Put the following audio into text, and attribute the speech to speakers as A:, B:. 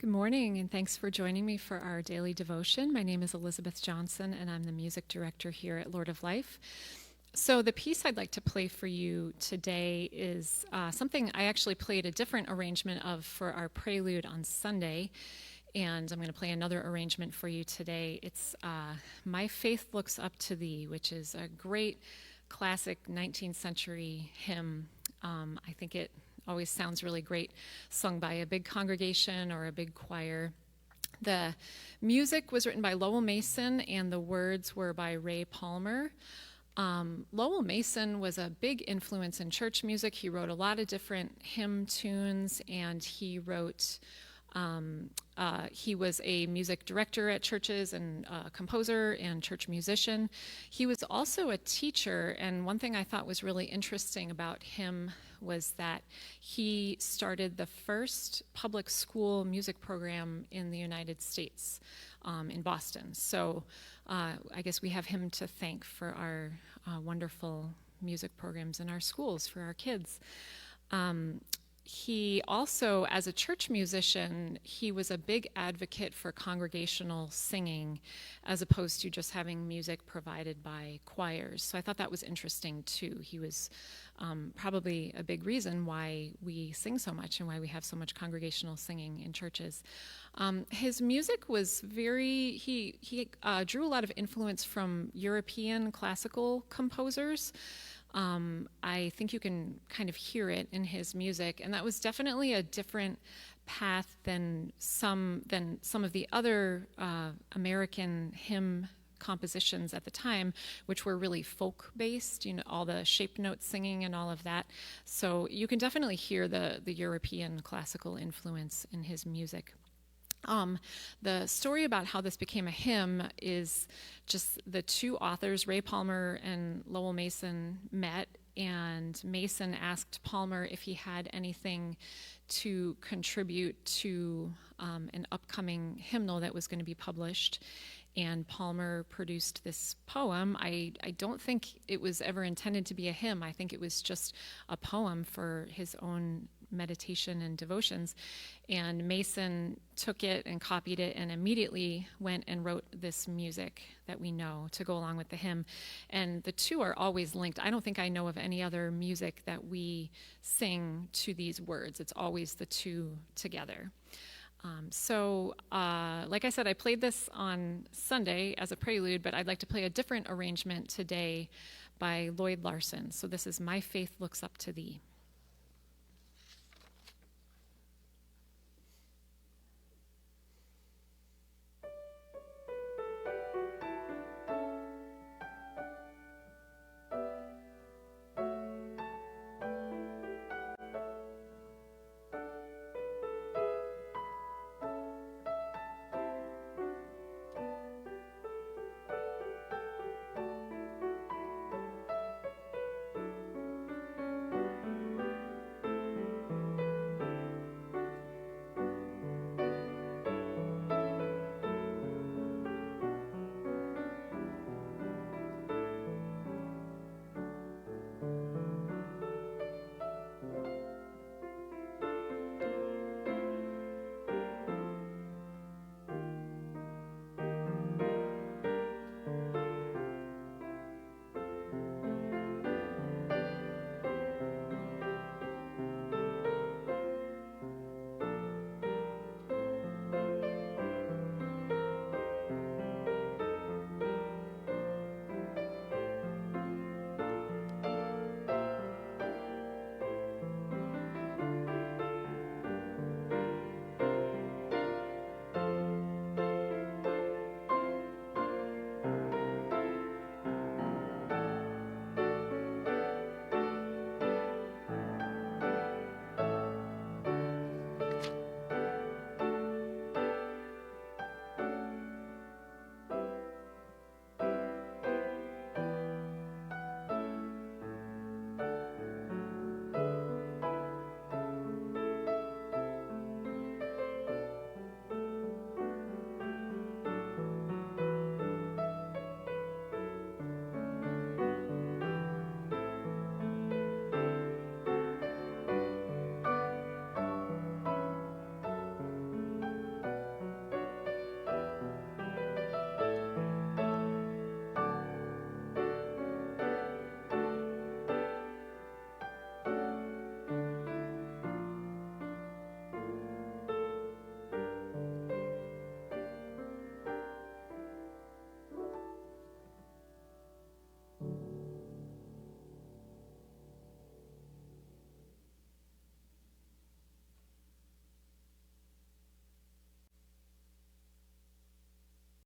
A: Good morning, and thanks for joining me for our daily devotion. My name is Elizabeth Johnson, and I'm the music director here at Lord of Life. So, the piece I'd like to play for you today is something I actually played a different arrangement of for our prelude on Sunday, and I'm going to play another arrangement for you today. It's My Faith Looks Up to Thee, which is a great classic 19th century hymn. I think it always sounds really great sung by a big congregation or a big choir. The music was written by Lowell Mason and the words were by Ray Palmer. Lowell Mason was a big influence in church music. He wrote a lot of different hymn tunes, and he was a music director at churches and a composer and church musician. He was also a teacher, and one thing I thought was really interesting about him was that he started the first public school music program in the United States, in Boston. So I guess we have him to thank for our wonderful music programs in our schools for our kids. He also, as a church musician, he was a big advocate for congregational singing as opposed to just having music provided by choirs. So I thought that was interesting too. He was probably a big reason why we sing so much and why we have so much congregational singing in churches. His music was he drew a lot of influence from European classical composers. I think you can kind of hear it in his music, and that was definitely a different path than some of the other American hymn compositions at the time, which were really folk-based, all the shape note singing and all of that. So you can definitely hear the European classical influence in his music. The story about how this became a hymn is just the two authors, Ray Palmer and Lowell Mason, met, and Mason asked Palmer if he had anything to contribute to an upcoming hymnal that was going to be published. And Palmer produced this poem. I don't think it was ever intended to be a hymn. I think it was just a poem for his own meditation and devotions. And Mason took it and copied it and immediately went and wrote this music that we know to go along with the hymn. And the two are always linked. I don't think I know of any other music that we sing to these words. It's always the two together. Like I said, I played this on Sunday as a prelude, but I'd like to play a different arrangement today by Lloyd Larsen. So this is My Faith Looks Up to Thee.